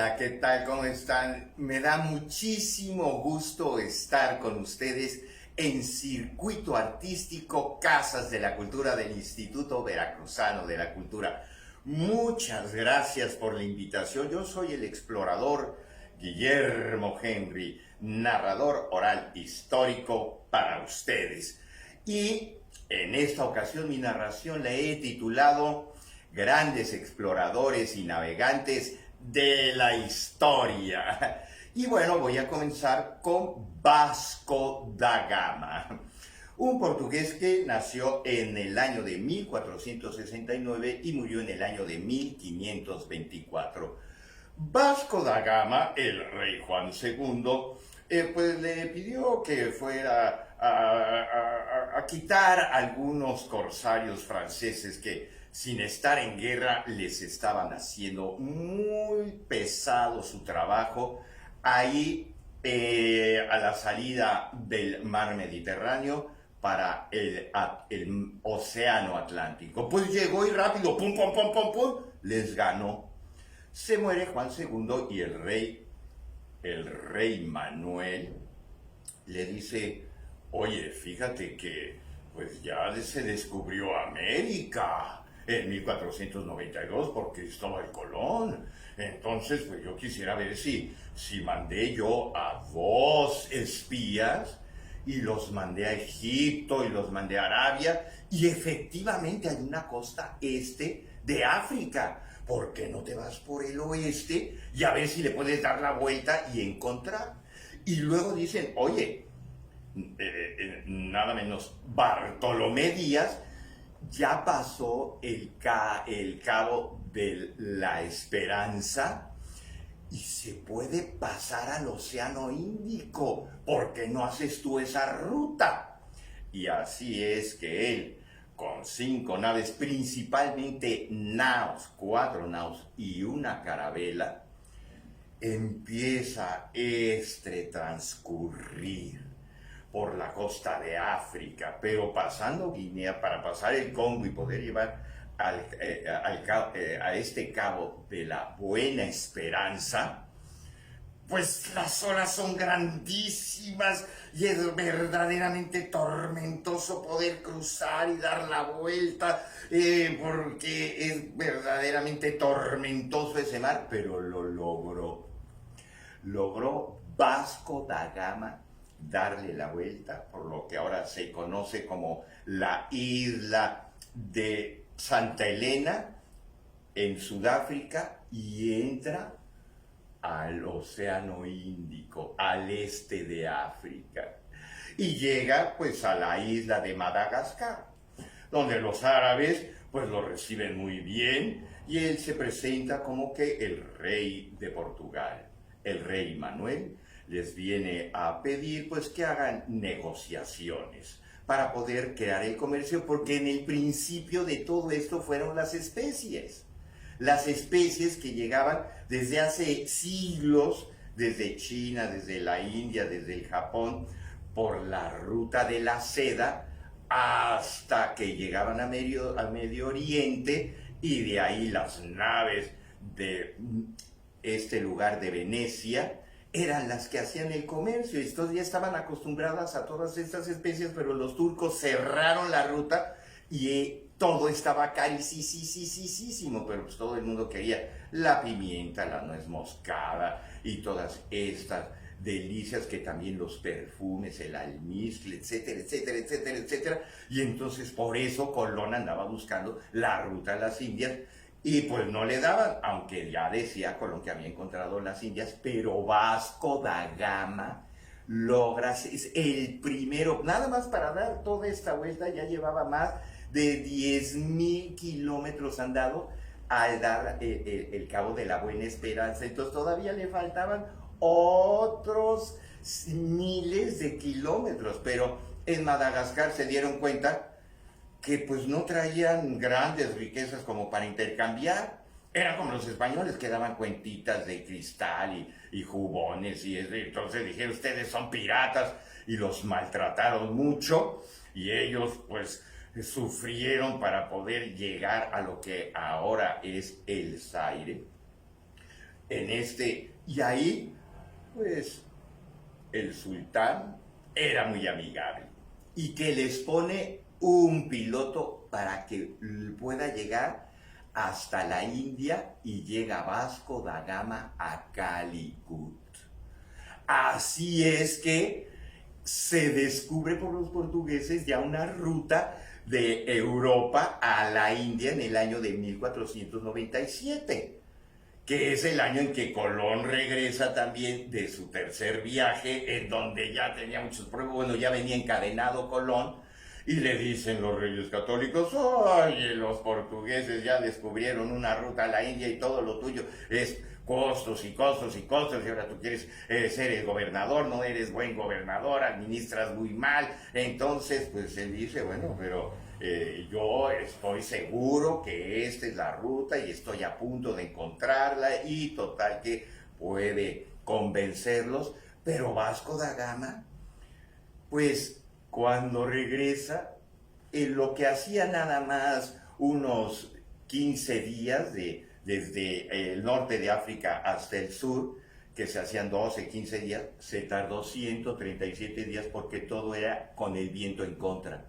Hola, ¿qué tal? ¿Cómo están? Me da muchísimo gusto estar con ustedes en Circuito Artístico Casas de la Cultura del Instituto Veracruzano de la Cultura. Muchas gracias por la invitación. Yo soy el explorador Guillermo Henry, narrador oral histórico para ustedes. Y en esta ocasión mi narración la he titulado Grandes exploradores y navegantes de la historia. Y bueno, voy a comenzar con Vasco da Gama, un portugués que nació en el año de 1469 y murió en el año de 1524. Vasco da Gama, el rey Juan II, pues le pidió que fuera a quitar algunos corsarios franceses que sin estar en guerra les estaban haciendo muy pesado su trabajo ahí a la salida del mar Mediterráneo para el océano Atlántico. Pues llegó y rápido, pum, pum, pum, pum, pum, les ganó. Se muere Juan II y el rey Manuel, le dice, oye, fíjate que pues ya se descubrió América en 1492 por Cristóbal Colón. Entonces, pues yo quisiera ver si mandé yo a 2 espías y los mandé a Egipto y los mandé a Arabia y efectivamente hay una costa este de África. ¿Por qué no te vas por el oeste y a ver si le puedes dar la vuelta y encontrar? Y luego dicen, oye, nada menos Bartolomé Díaz ya pasó el Cabo de la Esperanza y se puede pasar al Océano Índico. ¿Por qué no haces tú esa ruta? Y así es que él, con 5 naves, principalmente naos, 4 naos y una carabela, empieza transcurrir por la costa de África, pero pasando Guinea para pasar el Congo y poder llevar a este cabo de la Buena Esperanza, pues las olas son grandísimas y es verdaderamente tormentoso poder cruzar y dar la vuelta, porque es verdaderamente tormentoso ese mar, pero lo logró. Logró Vasco da Gama darle la vuelta, por lo que ahora se conoce como la isla de Santa Elena en Sudáfrica, y entra al Océano Índico, al este de África, y llega pues a la isla de Madagascar, donde los árabes pues lo reciben muy bien y él se presenta como que el rey de Portugal. El rey Manuel les viene a pedir pues que hagan negociaciones para poder crear el comercio, porque en el principio de todo esto fueron las especies que llegaban desde hace siglos, desde China, desde la India, desde el Japón, por la ruta de la seda, hasta que llegaban al Medio Oriente, y de ahí las naves de este lugar de Venecia eran las que hacían el comercio. Estos ya estaban acostumbradas a todas estas especies, pero los turcos cerraron la ruta y todo estaba carísimo, pero pues todo el mundo quería la pimienta, la nuez moscada y todas estas delicias, que también los perfumes, el almizcle, etcétera, etcétera, etcétera, etcétera. Y entonces por eso Colón andaba buscando la ruta a las Indias y pues no le daban, aunque ya decía Colón que había encontrado las Indias, pero Vasco da Gama logra, es el primero, nada más para dar toda esta vuelta, ya llevaba más de 10,000 kilómetros andados al dar el Cabo de la Buena Esperanza. Entonces todavía le faltaban otros miles de kilómetros, pero en Madagascar se dieron cuenta que pues no traían grandes riquezas como para intercambiar. Eran como los españoles que daban cuentitas de cristal y jubones y eso. Entonces dijeron, ustedes son piratas, y los maltrataron mucho, y ellos pues sufrieron para poder llegar a lo que ahora es el Zaire. y ahí, pues, el sultán era muy amigable y que les pone un piloto para que pueda llegar hasta la India y llega Vasco da Gama a Calicut. Así es que se descubre por los portugueses ya una ruta de Europa a la India en el año de 1497, que es el año en que Colón regresa también de su tercer viaje, en donde ya tenía muchos problemas, bueno, ya venía encadenado Colón, y le dicen los reyes católicos, oye, los portugueses ya descubrieron una ruta a la India y todo lo tuyo es costos y costos y costos, y ahora tú quieres ser el gobernador, no eres buen gobernador, administras muy mal. Entonces, pues él dice, bueno, pero yo estoy seguro que esta es la ruta y estoy a punto de encontrarla, y total que puede convencerlos. Pero Vasco da Gama, pues cuando regresa, lo que hacía nada más unos 15 días desde el norte de África hasta el sur, que se hacían 12, 15 días, se tardó 137 días porque todo era con el viento en contra.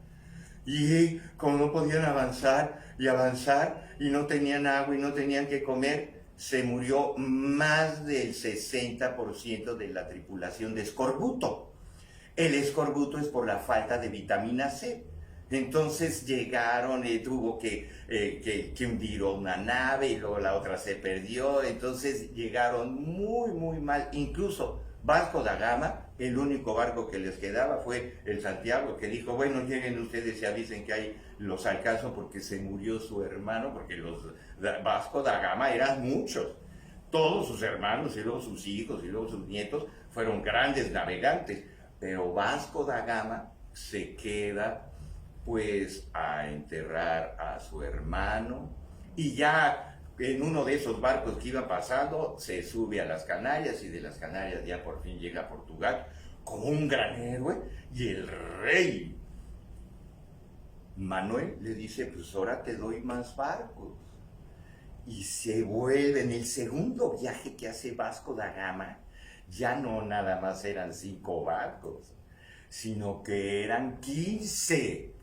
Y como no podían avanzar y no tenían agua y no tenían que comer, se murió más del 60% de la tripulación de escorbuto. El escorbuto es por la falta de vitamina C. Entonces llegaron, tuvo que hundir una nave y luego la otra se perdió. Entonces llegaron muy, muy mal. Incluso Vasco da Gama, el único barco que les quedaba fue el Santiago, que dijo, bueno, lleguen ustedes y avisen que ahí los alcanzo porque se murió su hermano, porque los Vasco da Gama eran muchos. Todos sus hermanos y luego sus hijos y luego sus nietos fueron grandes navegantes. Pero Vasco da Gama se queda pues a enterrar a su hermano, y ya en uno de esos barcos que iba pasando se sube a las Canarias, y de las Canarias ya por fin llega a Portugal como un gran héroe, y el rey Manuel le dice, pues ahora te doy más barcos. Y se vuelve en el segundo viaje que hace Vasco da Gama, ya no nada más eran 5 barcos, sino que eran 15.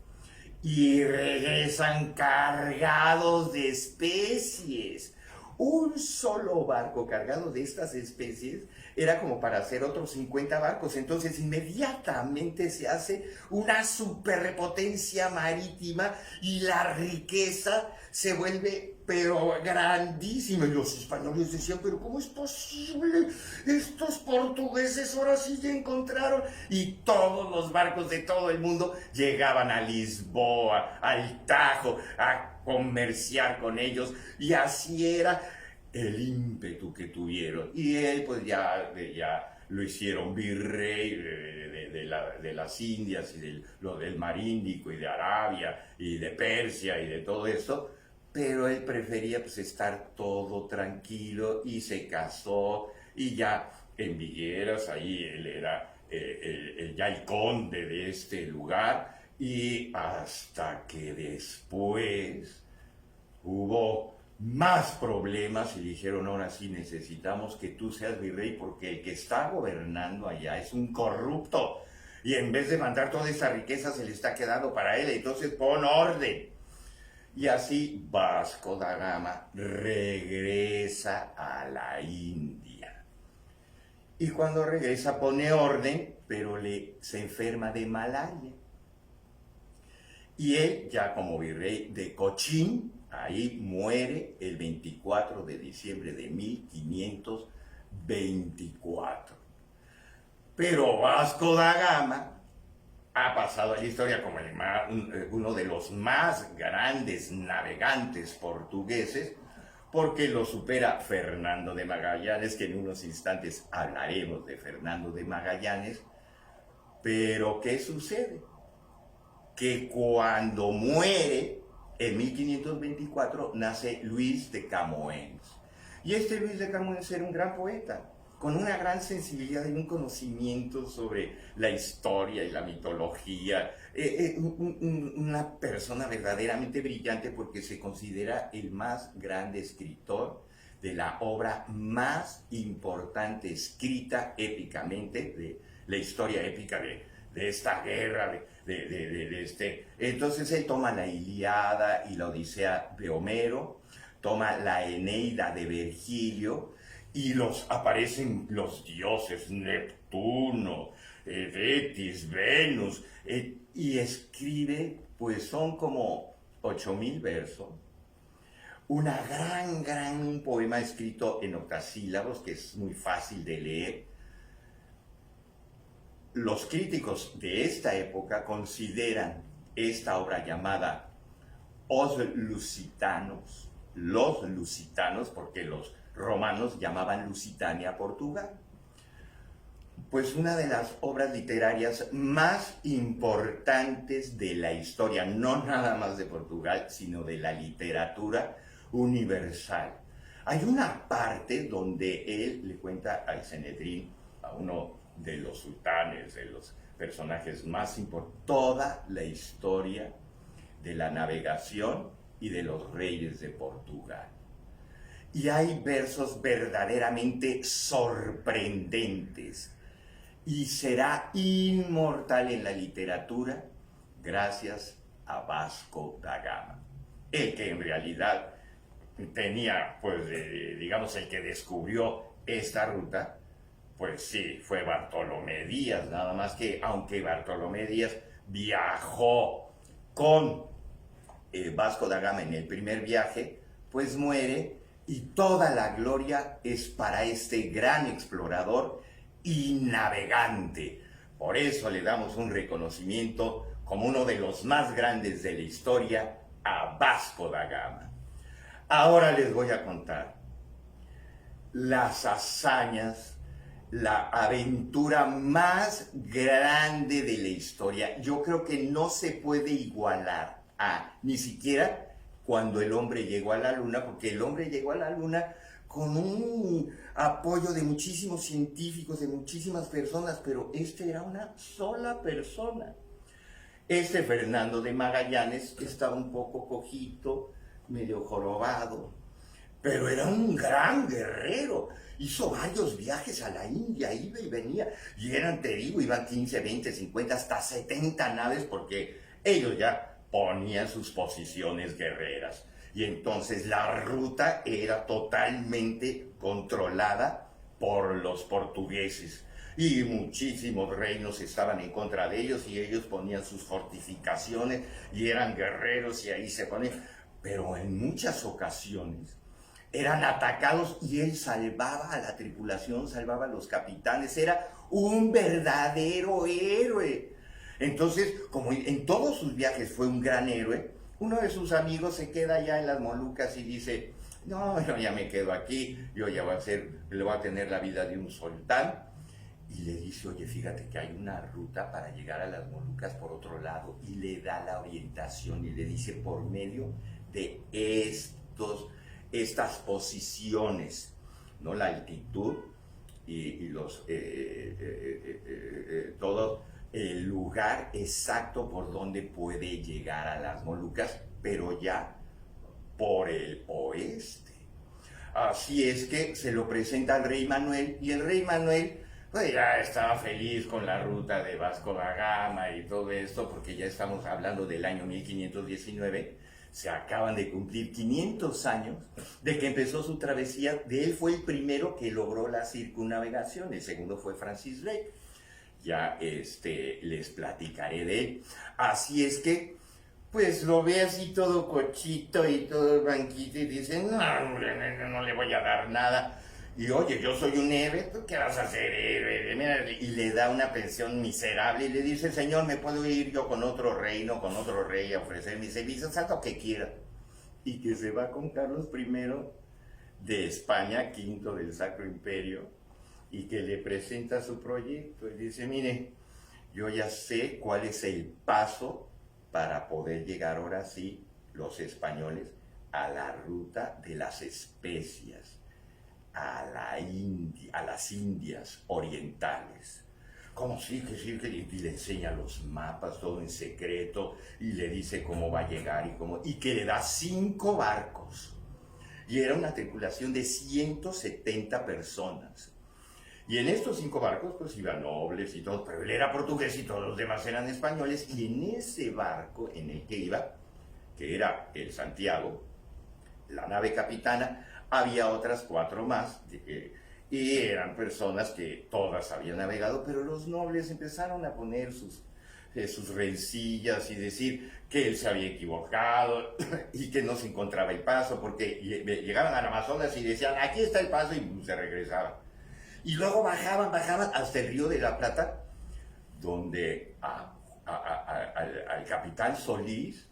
Y regresan cargados de especies. Un solo barco cargado de estas especies era como para hacer otros 50 barcos. Entonces inmediatamente se hace una superpotencia marítima y la riqueza se vuelve pero grandísima. Y los españoles decían, pero ¿cómo es posible? Estos portugueses ahora sí ya encontraron. Y todos los barcos de todo el mundo llegaban a Lisboa, al Tajo, a comerciar con ellos, y así era el ímpetu que tuvieron. Y él pues ya lo hicieron virrey de las Indias y del Mar Índico y de Arabia y de Persia y de todo esto, pero él prefería pues estar todo tranquilo, y se casó, y ya en Vigueras, ahí él era ya el conde de este lugar, y hasta que después hubo más problemas y dijeron, ahora sí necesitamos que tú seas virrey porque el que está gobernando allá es un corrupto, y en vez de mandar toda esa riqueza se le está quedando para él, entonces pon orden. Y así Vasco da Gama regresa a la India. Y cuando regresa pone orden, pero se enferma de malaria. Y él, ya como virrey de Cochín, ahí muere el 24 de diciembre de 1524. Pero Vasco da Gama ha pasado a la historia como uno de los más grandes navegantes portugueses, porque lo supera Fernando de Magallanes, que en unos instantes hablaremos de Fernando de Magallanes. Pero ¿qué sucede? Que cuando muere, en 1524, nace Luis de Camoens. Y este Luis de Camoens era un gran poeta, con una gran sensibilidad y un conocimiento sobre la historia y la mitología. Una persona verdaderamente brillante, porque se considera el más grande escritor de la obra más importante escrita épicamente, de la historia épica de esta guerra, de este. Entonces él toma la Ilíada y la Odisea de Homero, toma la Eneida de Virgilio, y aparecen los dioses, Neptuno, Thetis, Venus, y escribe, pues son como 8,000 versos, un poema escrito en octasílabos, que es muy fácil de leer. Los críticos de esta época consideran esta obra llamada Os Lusitanos, los lusitanos, porque los romanos llamaban Lusitania a Portugal, pues una de las obras literarias más importantes de la historia, no nada más de Portugal, sino de la literatura universal. Hay una parte donde él le cuenta al Sanedrín, a uno de los sultanes, de los personajes más importantes, toda la historia de la navegación y de los reyes de Portugal. Y hay versos verdaderamente sorprendentes, y será inmortal en la literatura gracias a Vasco da Gama, el que en realidad tenía, pues, digamos, el que descubrió esta ruta, pues sí, fue Bartolomé Díaz, nada más que, aunque Bartolomé Díaz viajó con Vasco da Gama en el primer viaje, pues muere, y toda la gloria es para este gran explorador y navegante. Por eso le damos un reconocimiento como uno de los más grandes de la historia a Vasco da Gama. Ahora les voy a contar las hazañas, la aventura más grande de la historia. Yo creo que no se puede igualar ni siquiera cuando el hombre llegó a la luna, porque el hombre llegó a la luna con un apoyo de muchísimos científicos, de muchísimas personas, pero este era una sola persona. Fernando de Magallanes estaba un poco cojito, medio jorobado, pero era un gran guerrero. Hizo varios viajes a la India, iba y venía, y eran, te digo, iban 15, 20, 50, hasta 70 naves, porque ellos ya ponían sus posiciones guerreras. Y entonces la ruta era totalmente controlada por los portugueses. Y muchísimos reinos estaban en contra de ellos, y ellos ponían sus fortificaciones, y eran guerreros, y ahí se ponían. Pero en muchas ocasiones eran atacados, y él salvaba a la tripulación, salvaba a los capitanes, era un verdadero héroe. Entonces, como en todos sus viajes fue un gran héroe, uno de sus amigos se queda ya en las Molucas y dice: no, yo ya me quedo aquí, yo ya le voy a tener la vida de un sultán. Y le dice: oye, fíjate que hay una ruta para llegar a las Molucas por otro lado, y le da la orientación y le dice: por medio de estas posiciones, ¿no? La altitud y todo el lugar exacto por donde puede llegar a las Molucas, pero ya por el oeste. Así es que se lo presenta al rey Manuel, y el rey Manuel pues ya estaba feliz con la ruta de Vasco da Gama y todo esto, porque ya estamos hablando del año 1519, se acaban de cumplir 500 años de que empezó su travesía. De él fue el primero que logró la circunnavegación, el segundo fue Francis Drake. Ya les platicaré de él. Así es que, pues lo ve así todo cochito y todo banquito, y dice: no, hombre, no le voy a dar nada. Y oye, yo soy un héroe, ¿tú qué vas a hacer, héroe? Y le da una pensión miserable, y le dice: señor, ¿me puedo ir yo con otro reino, con otro rey, a ofrecer mis servicios? Haz lo que quiera. Y que se va con Carlos I de España, quinto del Sacro Imperio, y que le presenta su proyecto. Y dice: mire, yo ya sé cuál es el paso para poder llegar ahora sí, los españoles, a la ruta de las especias, a las Indias orientales. Como sí, y le enseña los mapas, todo en secreto, y le dice cómo va a llegar y que le da 5 barcos. y era una tripulación de 170 personas. Y en estos 5 barcos pues iban nobles y todo, pero él era portugués y todos los demás eran españoles, y en ese barco en el que iba, que era el Santiago, la nave capitana, había otras 4 más, y eran personas que todas habían navegado, pero los nobles empezaron a poner sus rencillas y decir que él se había equivocado y que no se encontraba el paso, porque llegaban al Amazonas y decían, aquí está el paso, y se regresaban. Y luego bajaban hasta el Río de la Plata, donde al capitán Solís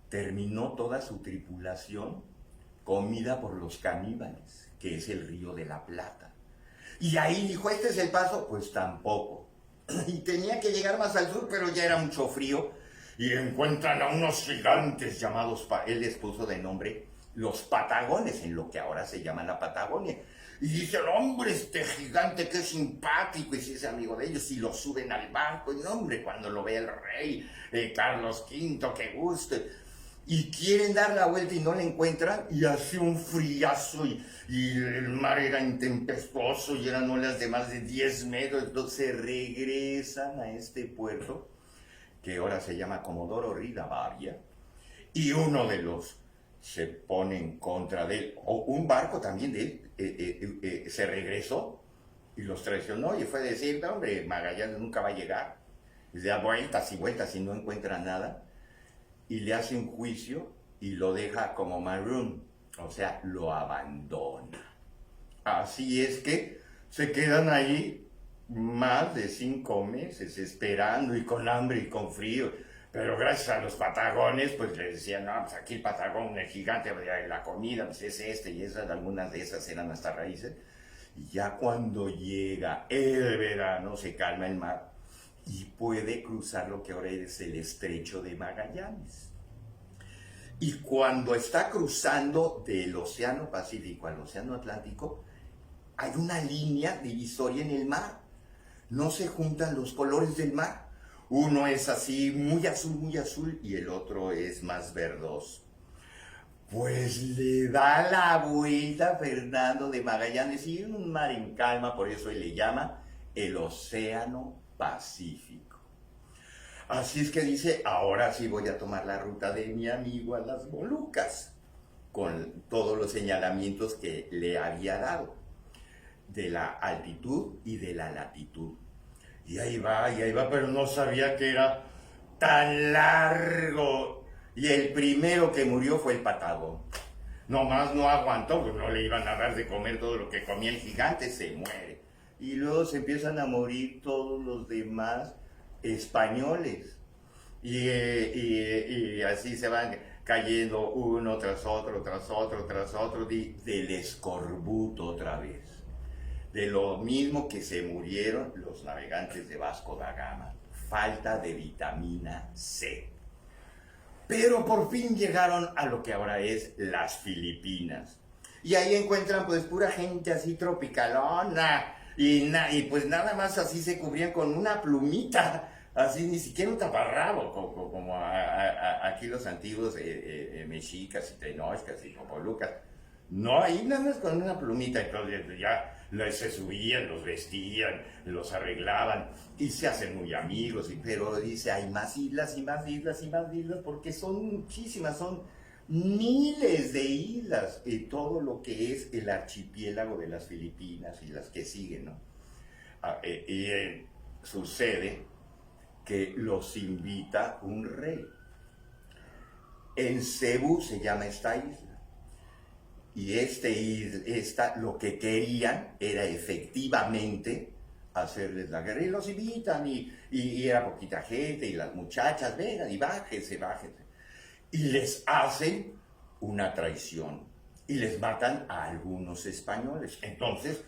terminó toda su tripulación comida por los caníbales, que es el Río de la Plata. Y ahí dijo, ¿este es el paso? Pues tampoco. Y tenía que llegar más al sur, pero ya era mucho frío, y encuentran a unos gigantes llamados, él les puso de nombre los Patagones, en lo que ahora se llama la Patagonia. Y dicen, hombre, este gigante, qué simpático, y si es amigo de ellos, y lo suben al barco, y hombre, cuando lo ve el rey, Carlos V, qué gusto. Y quieren dar la vuelta y no la encuentran, y hace un friazo, y el mar era intempestuoso, y eran olas de más de 10 metros, entonces regresan a este puerto, que ahora se llama Comodoro Rivadavia, y uno de los se pone en contra de él, o un barco también de él, se regresó y los traicionó, y fue decir, no, hombre, Magallanes nunca va a llegar, y da vueltas y vueltas y no encuentra nada, y le hace un juicio y lo deja como maroon, o sea, lo abandona. Así es que se quedan ahí más de 5 meses esperando, y con hambre y con frío. Pero gracias a los Patagones, pues les decían, no, pues aquí el Patagón, el gigante, la comida, pues es este y esas, algunas de esas eran hasta raíces. Y ya cuando llega el verano, se calma el mar y puede cruzar lo que ahora es el Estrecho de Magallanes. Y cuando está cruzando del Océano Pacífico al Océano Atlántico, hay una línea divisoria en el mar. No se juntan los colores del mar. Uno es así muy azul, y el otro es más verdoso. Pues le da la vuelta Fernando de Magallanes, y un mar en calma, por eso él le llama el Océano Pacífico. Así es que dice, ahora sí voy a tomar la ruta de mi amigo a las Molucas, con todos los señalamientos que le había dado, de la altitud y de la latitud. Y ahí va, pero no sabía que era tan largo. Y el primero que murió fue el Patagón. Nomás no aguantó, pues no le iban a dar de comer todo lo que comía el gigante, se muere. Y luego se empiezan a morir todos los demás españoles. Y así se van cayendo uno tras otro, del escorbuto otra vez. De lo mismo que se murieron los navegantes de Vasco da Gama, falta de vitamina C. Pero por fin llegaron a lo que ahora es las Filipinas. Y ahí encuentran pues pura gente así tropicalona, y pues nada más así se cubrían con una plumita, así ni siquiera un taparrabo, como aquí los antiguos mexicas y tenochcas y popolucas. No, ahí nada más con una plumita, entonces ya se subían, los vestían, los arreglaban y se hacen muy amigos, pero dice, hay más islas y más islas y más islas, porque son muchísimas, son miles de islas, todo lo que es el archipiélago de las Filipinas y las que siguen, ¿no? Sucede que los invita un rey. En Cebú se llama esta isla. Y lo que querían era efectivamente hacerles la guerra. Y los invitan, y era poquita gente, y las muchachas, vengan y bájense. Y les hacen una traición, y les matan a algunos españoles. Entonces,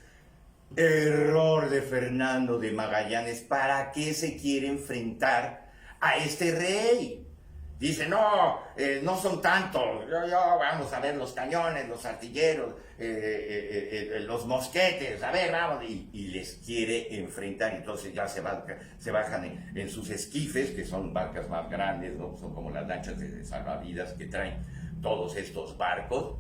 error de Fernando de Magallanes, ¿para qué se quiere enfrentar a este rey? Dice, no, no son tantos, vamos a ver los cañones, los artilleros, los mosquetes, a ver, vamos, y les quiere enfrentar. Entonces ya se bajan en sus esquifes, que son barcas más grandes, ¿no? Son como las lanchas de salvavidas que traen todos estos barcos,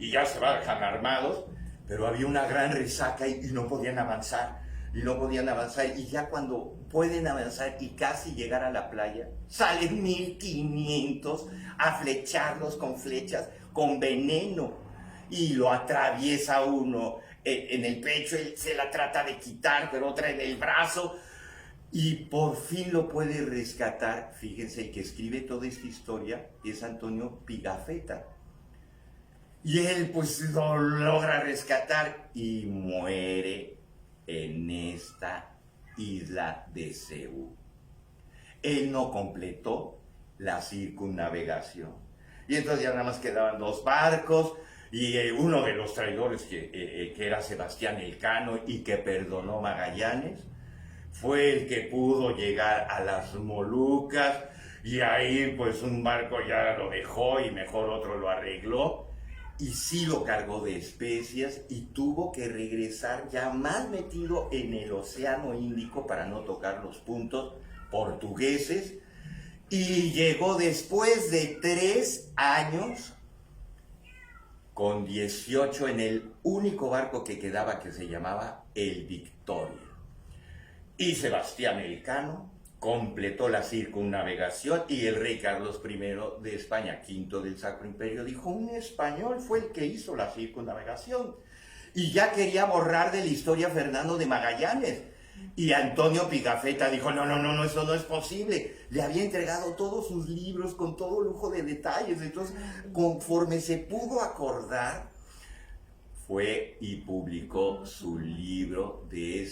y ya se bajan armados, pero había una gran resaca y no podían avanzar, y ya cuando pueden avanzar y casi llegar a la playa, salen 1500 a flecharlos con flechas, con veneno, y lo atraviesa uno en el pecho, él se la trata de quitar, pero otra en el brazo, y por fin lo puede rescatar. Fíjense, el que escribe toda esta historia es Antonio Pigafetta. Y él pues lo logra rescatar y muere en esta isla de Cebú. Él no completó la circunnavegación. Y entonces ya nada más quedaban 2 barcos y uno de los traidores que era Sebastián Elcano y que perdonó Magallanes, fue el que pudo llegar a las Molucas, y ahí pues un barco ya lo dejó y mejor otro lo arregló, y sí lo cargó de especias y tuvo que regresar ya más metido en el Océano Índico para no tocar los puntos portugueses, y llegó después de 3 años con 18 en el único barco que quedaba, que se llamaba el Victoria. Y Sebastián Elcano completó la circunnavegación, y el rey Carlos I de España, V del Sacro Imperio, dijo: un español fue el que hizo la circunnavegación. Y ya quería borrar de la historia a Fernando de Magallanes. Y Antonio Pigafetta dijo: no, eso no es posible. Le había entregado todos sus libros con todo lujo de detalles. Entonces, conforme se pudo acordar, fue y publicó su libro de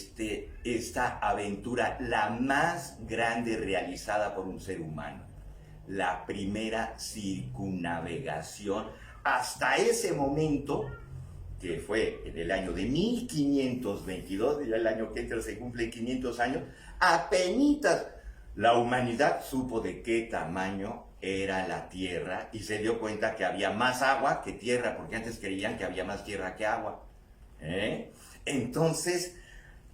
esta aventura, la más grande realizada por un ser humano, la primera circunnavegación. Hasta ese momento, que fue en el año de 1522, ya el año que entra se cumple 500 años, apenitas la humanidad supo de qué tamaño era la tierra y se dio cuenta que había más agua que tierra, porque antes creían que había más tierra que agua. Entonces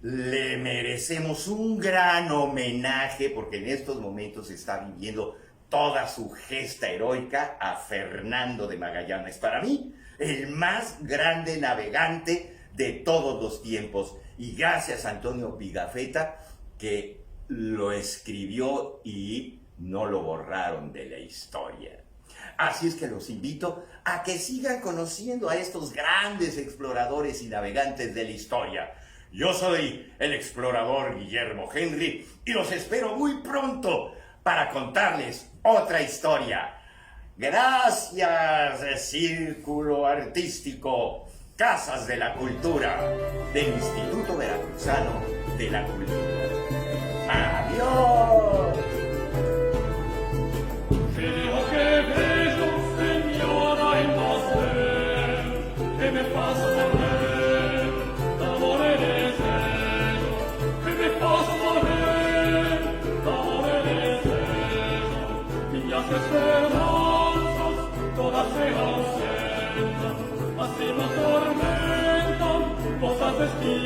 le merecemos un gran homenaje, porque en estos momentos se está viviendo toda su gesta heroica a Fernando de Magallanes. Para mí, el más grande navegante de todos los tiempos. Y gracias a Antonio Pigafetta, que lo escribió y no lo borraron de la historia. Así es que los invito a que sigan conociendo a estos grandes exploradores y navegantes de la historia. Yo soy el explorador Guillermo Henry y los espero muy pronto para contarles otra historia. Gracias, Círculo Artístico, Casas de la Cultura, del Instituto Veracruzano de la Cultura. ¡Adiós! Creo que vejo, señora, en você, que me faz morrer, amor e desejo, que me faz morrer, amor e desejo, minhas esperanças todas se ausentam, assim me atormentam vossas espinhas.